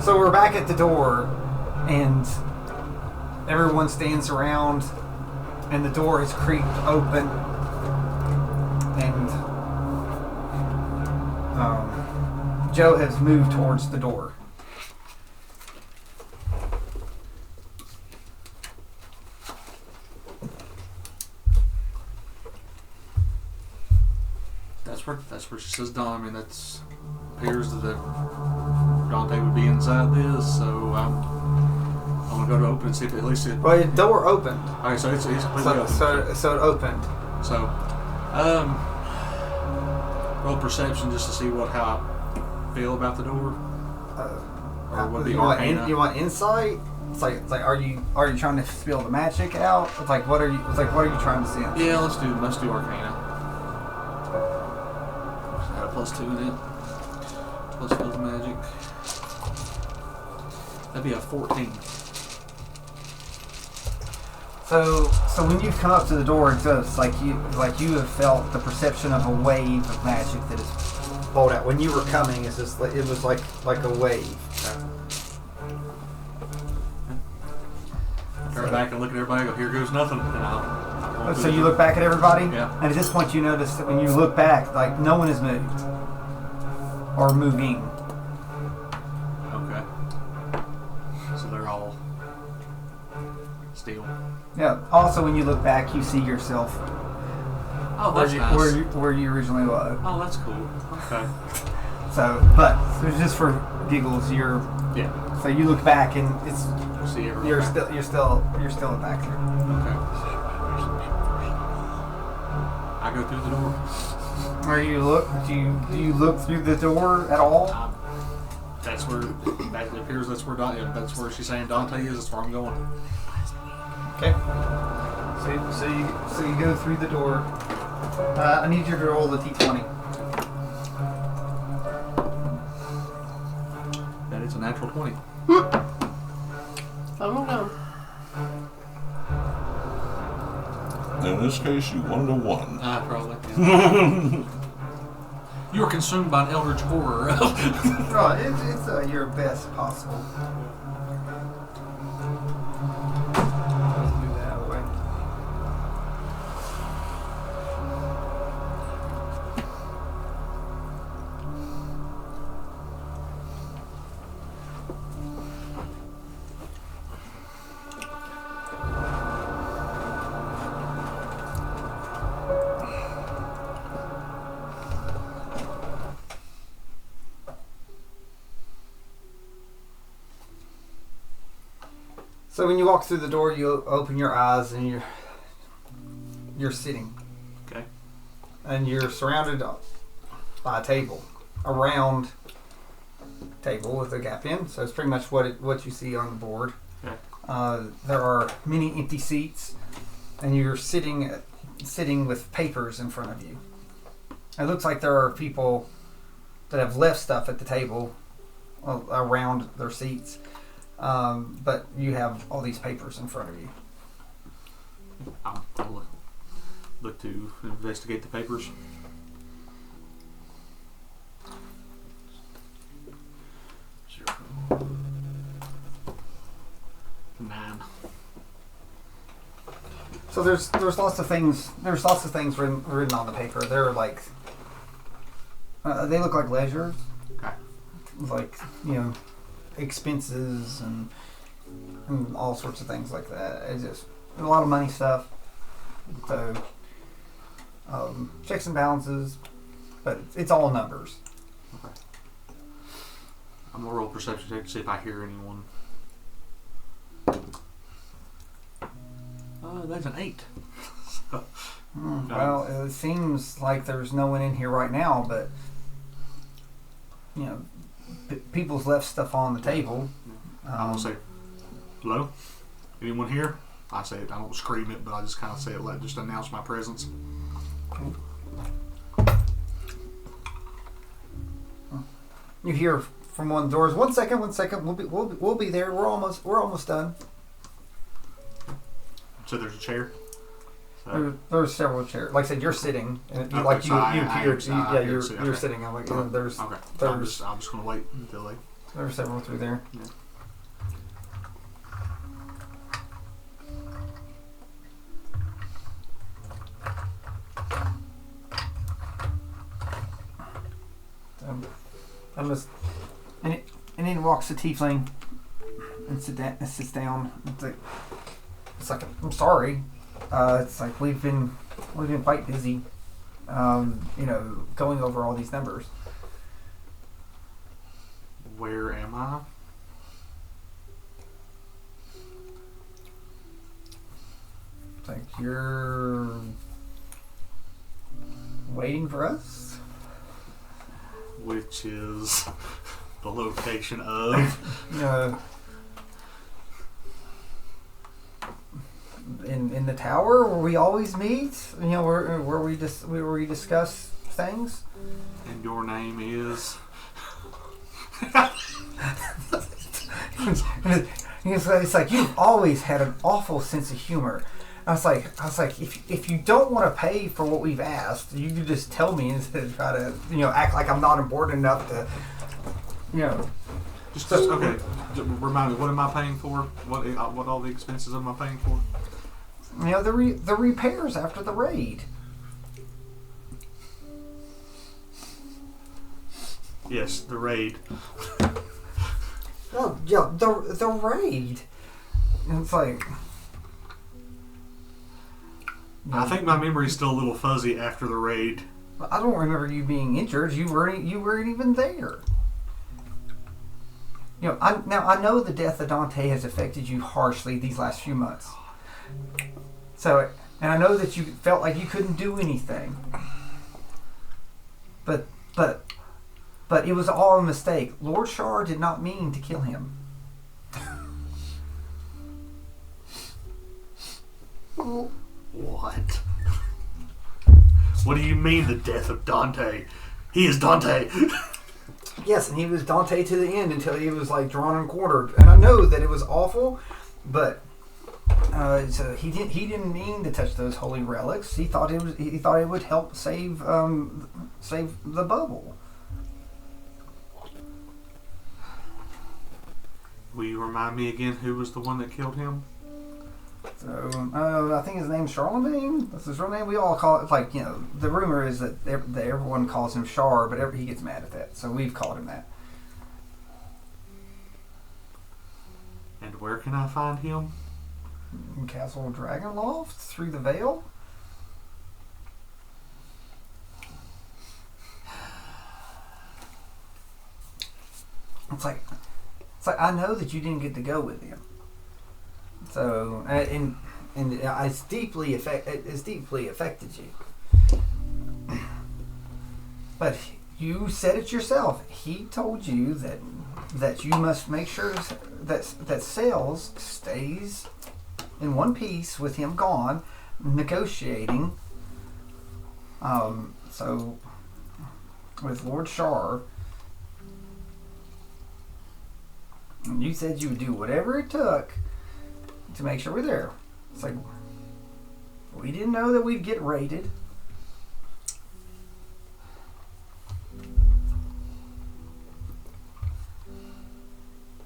So we're back at the door, and everyone stands around, and the door has creaked open, and Joe has moved towards the door. That's where she says Don. I mean, that's appears that Donte would be inside this, so I'm gonna go to open and see if at least it. Well, the door opened. Okay, so it's completely open. So it opened. So, roll perception just to see how I feel about the door. Or would be Arcana. You want insight? It's like are you trying to spill the magic out? It's like what are you trying to sense? Yeah, let's do Arcana. Plus 2 in it. Plus field magic. That'd be a 14. So when you've come up to the door, it's like you have felt the perception of a wave of magic that is bowled out. When you were coming, it was like a wave. Turn back and look at everybody. Go, here goes nothing. So you look back at everybody? Yeah. And at this point you notice that when you look back, like no one has moved. Or moving. Okay. So they're all still. Yeah. Also when you look back you see yourself. Oh, that's nice. Where you originally was. Oh, that's cool. Okay. But just for giggles, So you look back and it's see you're still back there. Okay. I go through the door. Do you look through the door at all? That's where it appears. That's where she's saying Donte is. That's where I'm going. Okay. So you go through the door. I need you to roll the d20. That is a natural 20. I don't know. In this case, you wanted a 1. Probably. Yeah. You were consumed by an eldritch horror. Right, it's your best possible. Let's move that out of the way. So when you walk through the door, you open your eyes and you're sitting. Okay. And you're surrounded by a table, a round table with a gap in. So it's pretty much what you see on the board. Okay. There are many empty seats, and you're sitting with papers in front of you. It looks like there are people that have left stuff at the table around their seats. But you have all these papers in front of you. I'll look to investigate the papers. Zero. 9. So there's lots of things. There's lots of things written on the paper. They're like they look like ledgers. Okay. Like expenses and all sorts of things like that. It's just a lot of money stuff. So checks and balances, but it's all numbers. Okay. I'm gonna roll perception check to see if I hear anyone. That's an 8. Well, it seems like there's no one in here right now, but people's left stuff on the table. I'm gonna say, hello? Anyone here? I say it, I don't scream it, but I just kind of say it, just announce my presence. You hear from one of the doors, one second, we'll be there. We're almost done. So there's a chair? There's several chairs. Like I said, you're sitting, and Okay, you appeared. You're sitting. I'm like, okay. there's. I'm just gonna wait until they. There were several through there. Yeah. I must, and then walks the tiefling and sits down. It's like I'm sorry. It's like we've been quite busy. Going over all these numbers. Where am I? It's like you're waiting for us. Which is the location of in the tower where we always meet. Where we discuss things. And your name is. It's like you've always had an awful sense of humor. I was like, if you don't want to pay for what we've asked, you can just tell me instead of try to, act like I'm not important enough to, Just okay. Remind me, what am I paying for? What all the expenses am I paying for? The repairs after the raid. Yes, the raid. Oh yeah, the raid. And it's like. I think my memory's still a little fuzzy after the raid. I don't remember you being injured. You weren't even there. I know the death of Donte has affected you harshly these last few months. So, and I know that you felt like you couldn't do anything. But it was all a mistake. Lord Shar did not mean to kill him. What? What do you mean the death of Donte? He is Donte. Yes, and he was Donte to the end until he was like drawn and quartered. And I know that it was awful, but so he didn't mean to touch those holy relics. He thought it would help save the bubble. Will you remind me again who was the one that killed him? So I think his name's Charlemagne. That's his real name. We all call it the rumor is that everyone calls him Char, but he gets mad at that. So we've called him that. And where can I find him? In Castle Dragonloft through the Veil. It's like I know that you didn't get to go with him. So and it's deeply affected you. But you said it yourself. He told you that you must make sure that sales stays in one piece with him gone, negotiating. So with Lord Shar. And you said you would do whatever it took to make sure we're there. It's like, we didn't know that we'd get raided.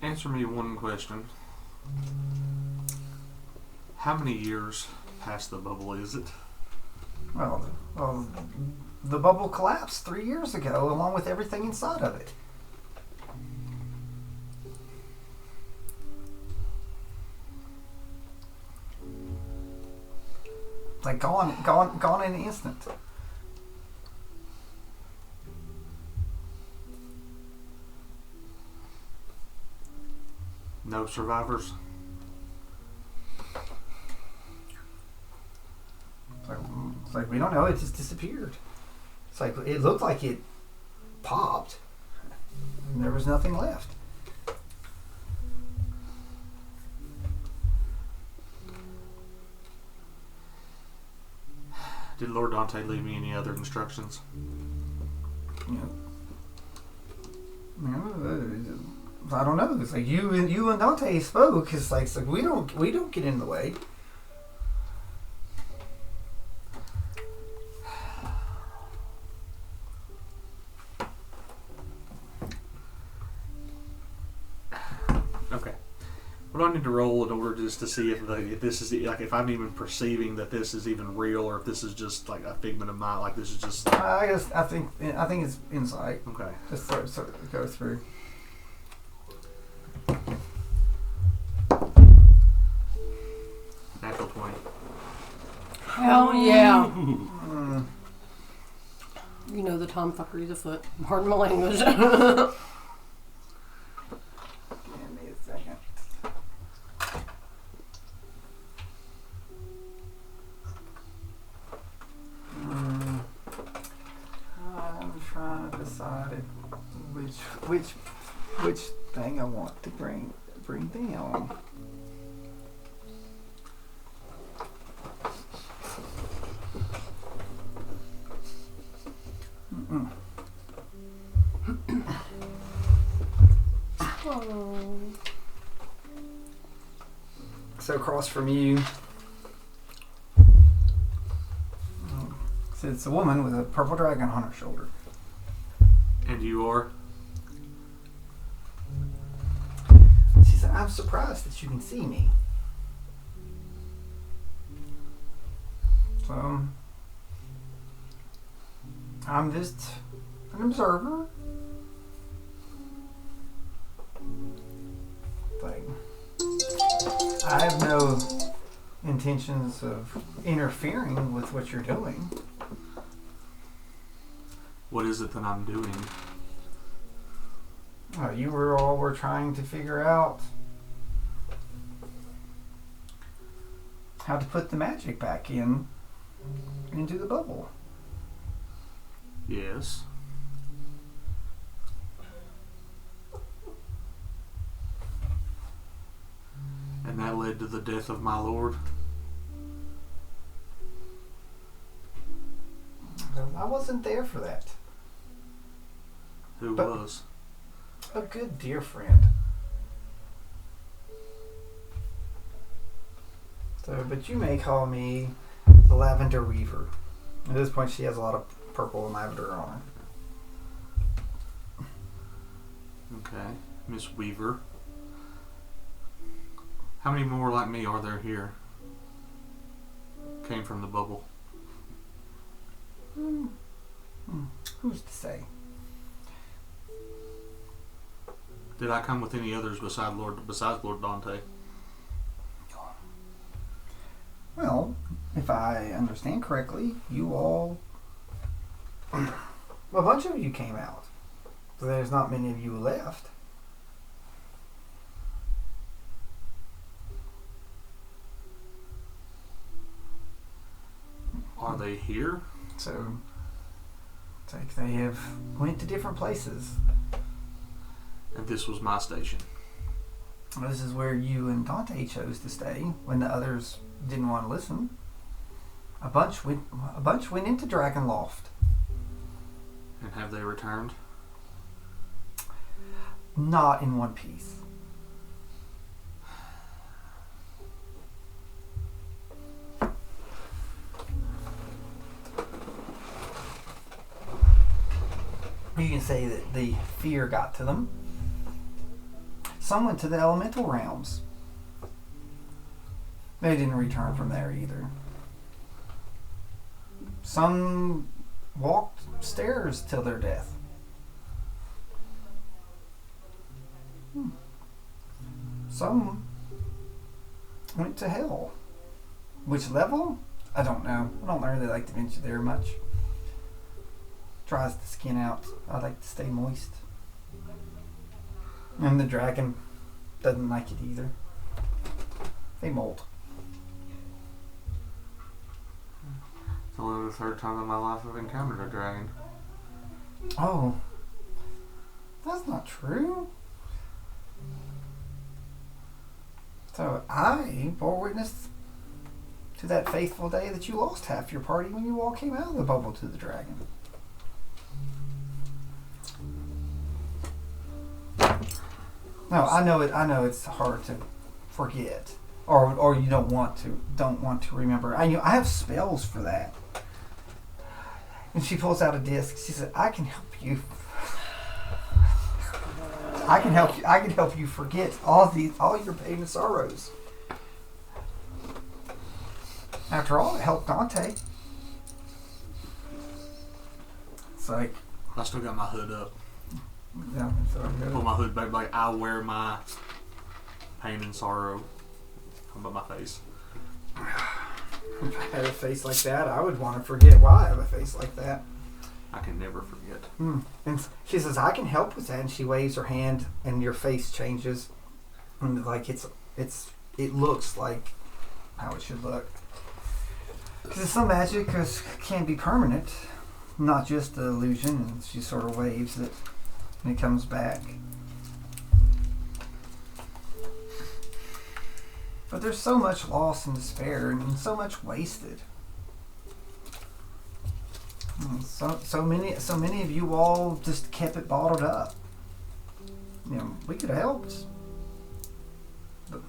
Answer me one question. How many years past the bubble is it? Well, the bubble collapsed 3 years ago, along with everything inside of it. Like gone in an instant. No survivors? It's like we don't know. It just disappeared. It's like it looked like it popped, and there was nothing left. Did Lord Donte leave me any other instructions? I don't know. It's like you and Donte spoke. It's like we don't get in the way. What do I need to roll in order just to see if this is like if I'm even perceiving that this is even real or if this is just like a figment of mind? Like this is just. I think it's insight. Okay. Just sort of go through. Natural 20. Hell yeah. Mm. You know the tomfuckery's afoot. Pardon my language. Give me a second. I'm trying to decide which thing I want to bring down. Mm-mm. Oh. So across from you, so it's a woman with a purple dragon on her shoulder. And you are? She said, "I'm surprised that you can see me." So I'm just an observer. Like, I have no intentions of interfering with what you're doing. What is it that I'm doing? You were trying to figure out how to put the magic back into the bubble. Yes. And that led to the death of my lord. I wasn't there for that. Who But- was? A good dear friend. So, but you may call me the Lavender Weaver. At this point, she has a lot of purple and lavender on her. Okay. Miss Weaver. How many more like me are there here? Came from the bubble. Who's to say? Did I come with any others besides Lord Donte? Well, if I understand correctly, you all... a bunch of you came out. So there's not many of you left. Are they here? So it's like they have went to different places. And this was my station. This is where you and Donte chose to stay when the others didn't want to listen. A bunch went into Dragon Loft. And have they returned? Not in one piece. You can say that the fear got to them. Some went to the elemental realms. They didn't return from there either. Some walked stairs till their death. Some went to hell. Which level? I don't know. I don't really like to venture there much. Dries the skin out. I like to stay moist. And the dragon doesn't like it either. They molt. It's only the third time in my life I've encountered a dragon. Oh, that's not true. So I bore witness to that faithful day that you lost half your party when you all came out of the bubble to the dragon. No, I know it. I know it's hard to forget, or you don't want to remember. I have spells for that. And she pulls out a disc. She said, "I can help you." I can help you. I can help you forget all your pain and sorrows. After all, it helped Donte. It's like, I still got my hood up. yeah. So Pull my hood back, like I wear my pain and sorrow on my face. if I had a face like that, I would want to forget why I have a face like that. I can never forget. And she says, I can help with that. And she waves her hand, and your face changes. And like it looks like how it should look. Because some magic can be permanent, not just the illusion. And she sort of waves it, and it comes back. But there's so much loss and despair, and so much wasted. So many of you all just kept it bottled up. You know, we could have helped. But,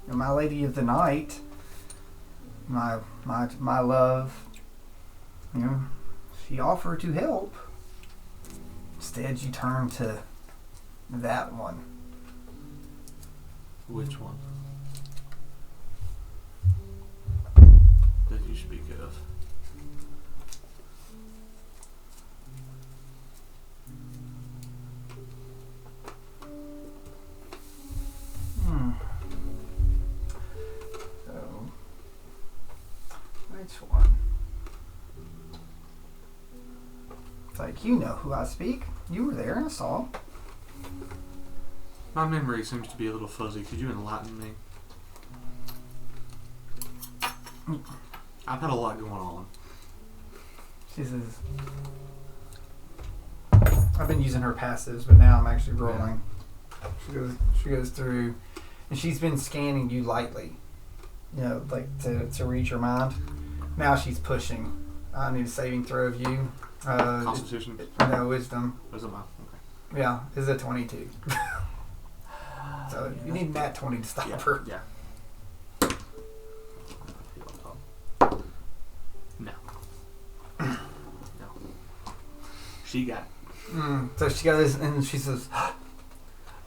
you know, my lady of the night, my love, you know, she offered to help. Instead, you turned to that one. Which one did you speak of? So, which one? It's like, you know who I speak. You were there, I saw. My memory seems to be a little fuzzy. Could you enlighten me? I've had a lot going on. She says, I've been using her passives, but now I'm actually rolling. She goes through, and she's been scanning you lightly, you know, like to read your mind. Now she's pushing. I need a saving throw of you. Constitution? No, wisdom. Wisdom, okay. Yeah, is a 22. So you need that 20 to stop her. Yeah. No. No. She got it. So she goes and she says,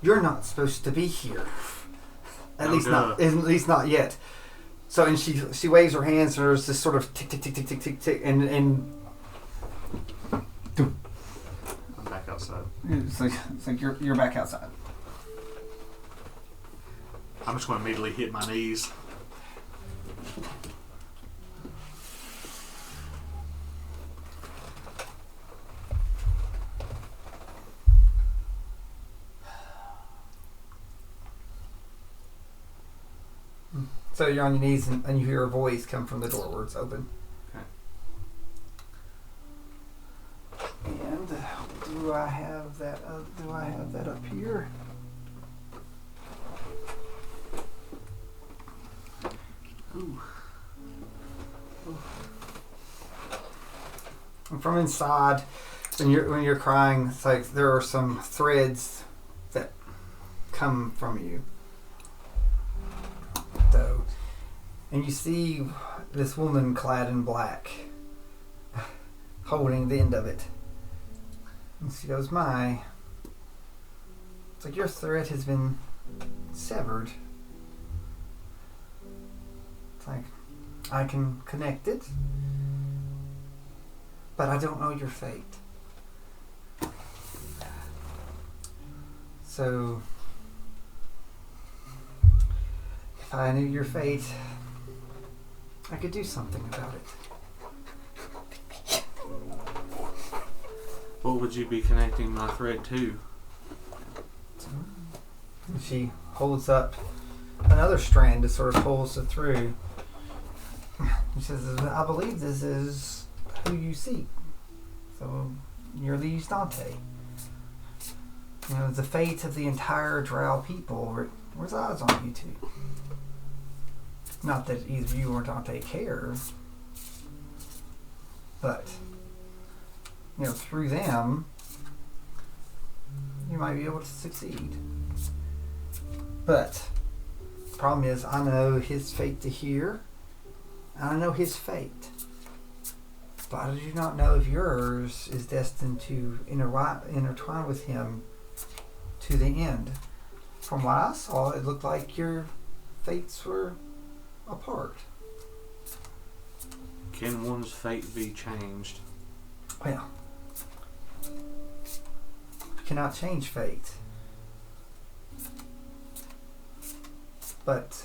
"You're not supposed to be here. At least not yet." So and she waves her hands, and there's this sort of tick tick tick tick tick tick tick, and I'm back outside. it's like you're back outside. I'm just going to immediately hit my knees. So you're on your knees, and you hear a voice come from the door where it's open. Okay. And do I have that? Do I have that up here? Ooh. And from inside, when you're crying, it's like there are some threads that come from you. So, and you see this woman clad in black, holding the end of it. And she goes, "My, it's like your thread has been severed. It's like I can connect it, but I don't know your fate. So, if I knew your fate, I could do something about it." What would you be connecting my thread to? And she holds up another strand to sort of pulls it through. She says, "I believe this is who you seek. So you're Liege Donte. You know, the fate of the entire Drow people resides on you two. Not that either you or Donte cares, but you know, through them, you might be able to succeed. But the problem is, I know his fate to here, and I know his fate. But I do not know if yours is destined to intertwine with him to the end. From what I saw, it looked like your fates were apart. Can one's fate be changed? Well, you cannot change fate. But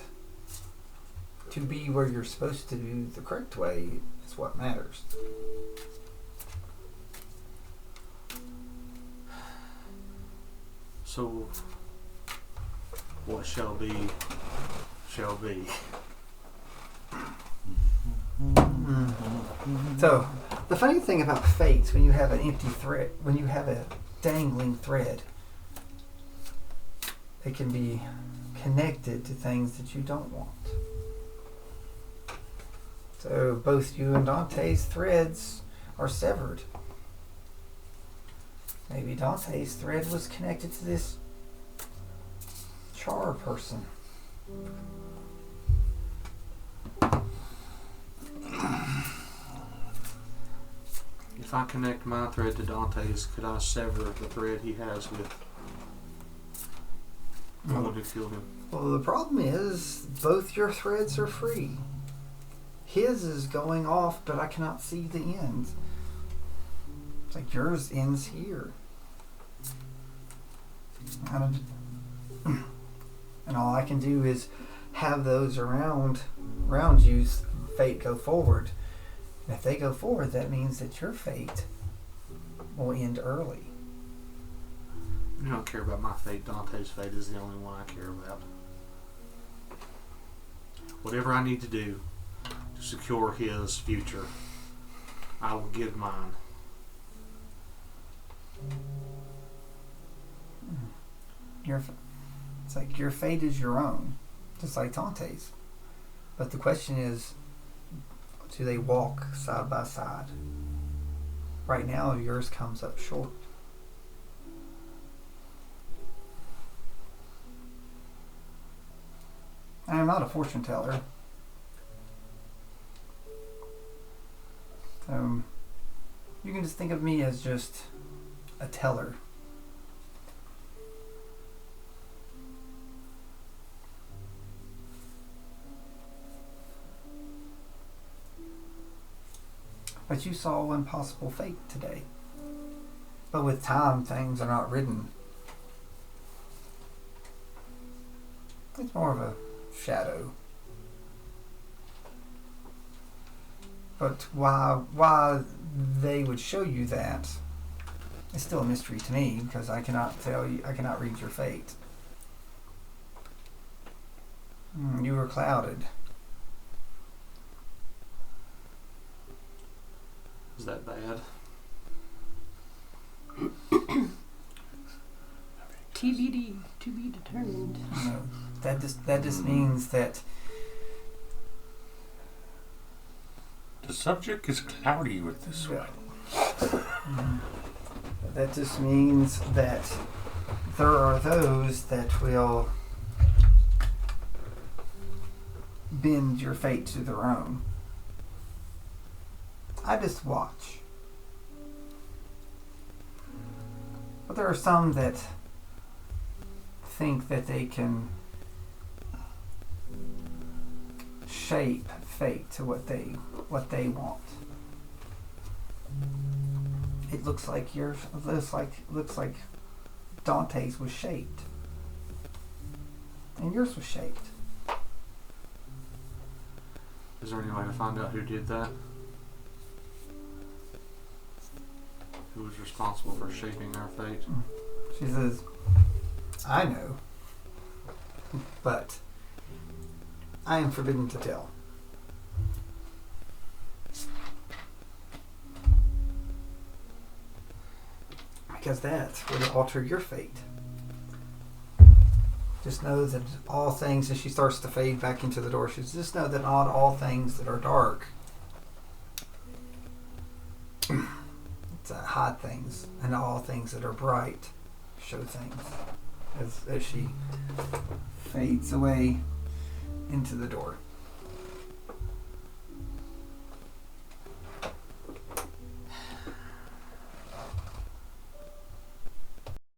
to be where you're supposed to be the correct way is what matters. So, what shall be, shall be. So, the funny thing about fates, when you have an empty thread, when you have a dangling thread, it can be connected to things that you don't want. So, both you and Donte's threads are severed. Maybe Donte's thread was connected to this Char person. If I connect my thread to Dante's, could I sever the thread he has with the one who killed him? Well, the problem is both your threads are free. His is going off, but I cannot see the end. It's like yours ends here. And all I can do is have those around you's fate go forward. And if they go forward, that means that your fate will end early. You don't care about my fate. Dante's fate is the only one I care about. Whatever I need to do to secure his future, I will give mine. It's like your fate is your own, just like Dante's. But the question is, do they walk side by side? Right now, yours comes up short. I am not a fortune teller. You can just think of me as just a teller. But you saw one possible fate today. But with time, things are not written. It's more of a shadow. But why they would show you that is still a mystery to me, because I cannot tell you, I cannot read your fate. You were clouded. Is that bad? TBD, to be determined. No, that just means that The subject is cloudy with this one. that just means that there are those that will bend your fate to their own. I just watch. But there are some that think that they can shape fate to what they want. It looks like yours. Looks like Dante's was shaped, and yours was shaped. Is there any way to find out who did that? Who was responsible for shaping our fate? She says, I know, but I am forbidden to tell. Because that would alter your fate. Just know that all things, as she starts to fade back into the door, she says, just know that not all things that are dark hide things, and all things that are bright show things. As she fades away into the door.